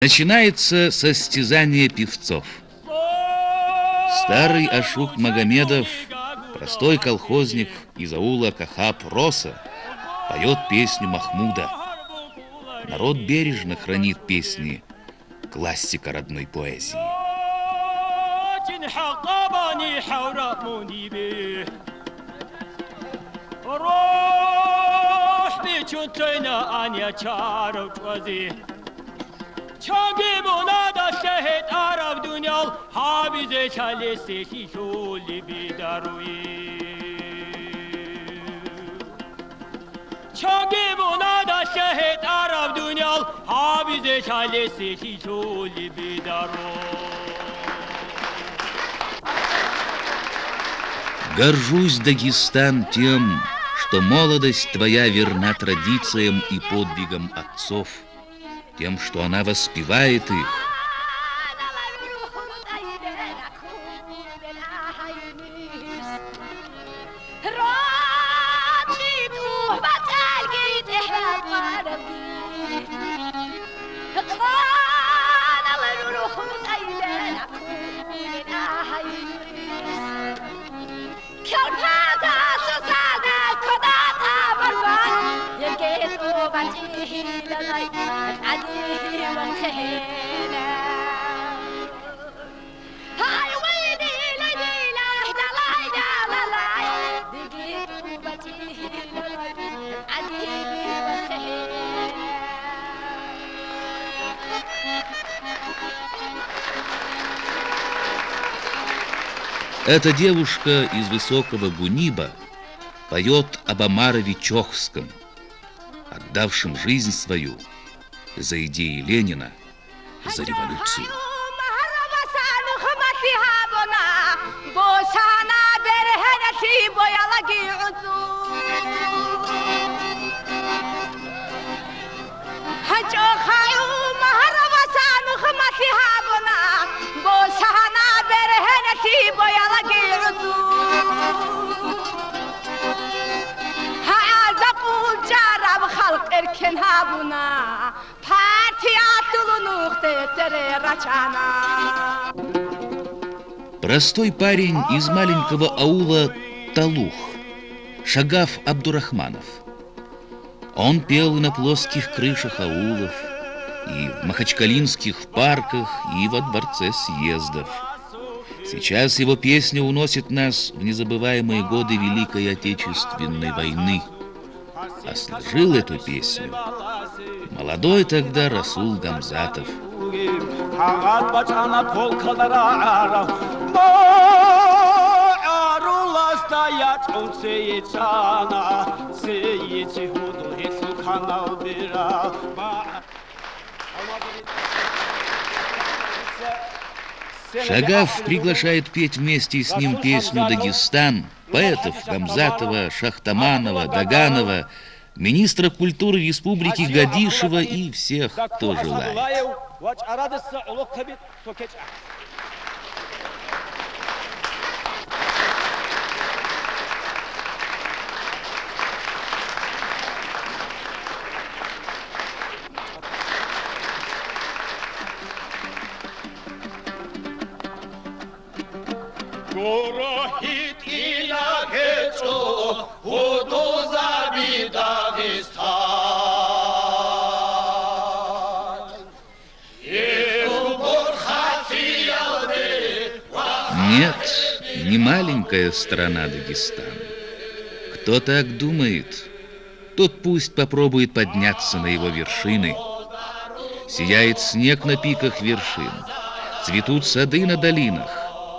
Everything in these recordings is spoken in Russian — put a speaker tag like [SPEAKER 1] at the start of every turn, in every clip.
[SPEAKER 1] Начинается состязание певцов. Старый Ашук Магомедов, простой колхозник из аула Кахап-Роса, поет песню Махмуда. Народ бережно хранит песни классика родной поэзии.
[SPEAKER 2] چنگی بناد شهد عرب دنیا حافظ چلیسی شولی بیداروی چنگی بناد شهد عرب دنیا حافظ چلیسی شولی بیداروی.
[SPEAKER 1] Горжусь, Дагестан, тем, что молодость твоя верна традициям и подвигам отцов, тем, что она воспевает их. Эта девушка из высокого Гуниба поет об Омарове Чохском, отдавшем жизнь свою за идеи Ленина, за революцию. Простой парень из маленького аула Талух, Шагаф Абдурахманов. Он пел и на плоских крышах аулов, и в махачкалинских парках, и во дворце съездов. Сейчас его песня уносит нас в незабываемые годы Великой Отечественной войны. А сложил эту песню молодой тогда Расул Гамзатов. Шагаф приглашает петь вместе с ним песню «Дагестан» поэтов Гамзатова, Шахтаманова, Даганова, министра культуры республики Гадишева и всех, кто желает. Нет, не маленькая страна Дагестан. Кто так думает, тот пусть попробует подняться на его вершины. Сияет снег на пиках вершин, цветут сады на долинах.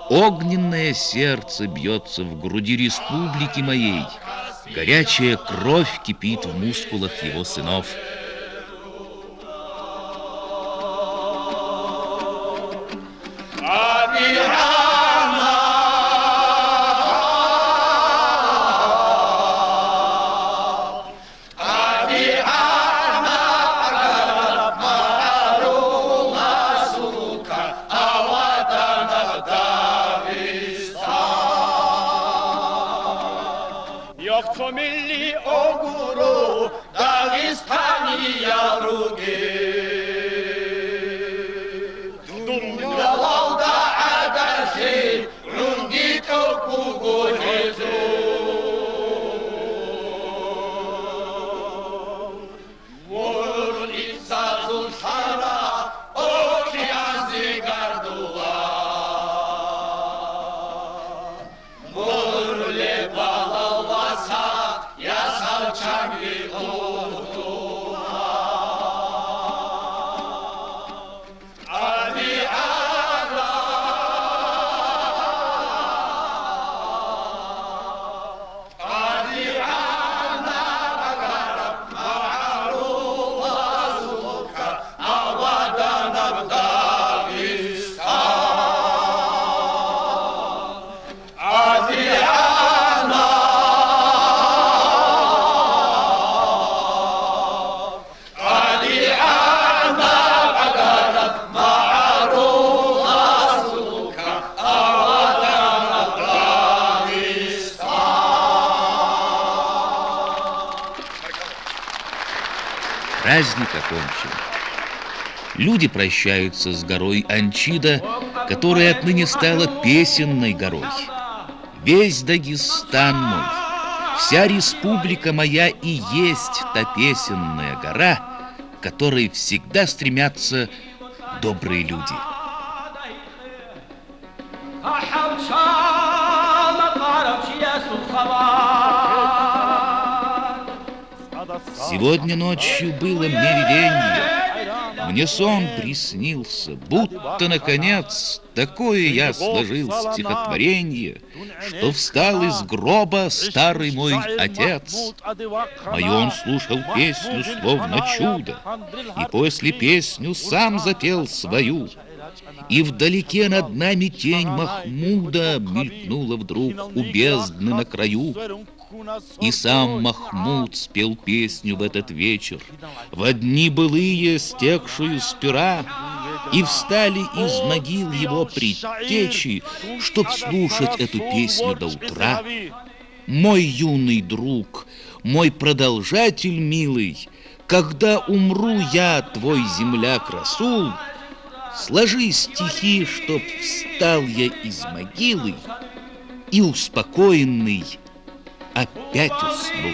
[SPEAKER 1] Огненное сердце бьется в груди республики моей. Горячая кровь кипит в мускулах его сынов.
[SPEAKER 2] milli o guru Dağistani yarugi
[SPEAKER 1] праздник окончен. Люди прощаются с горой Анчида, которая отныне стала песенной горой. Весь Дагестан мой, вся республика моя и есть та песенная гора, к которой всегда стремятся добрые люди. Сегодня ночью было мне виденье, мне сон приснился, будто, наконец, такое я сложил стихотворенье, что встал из гроба старый мой отец. Мою он слушал песню, словно чудо, и после песню сам запел свою. И вдалеке над нами тень Махмуда мелькнула вдруг у бездны на краю. И сам Махмуд спел песню в этот вечер, в дни былые, стекшую с пера, и встали из могил его предтечи, чтоб слушать эту песню до утра. Мой юный друг, мой продолжатель милый, когда умру я, твой земляк Расул, сложи стихи, чтоб встал я из могилы и успокоенный опять уснул.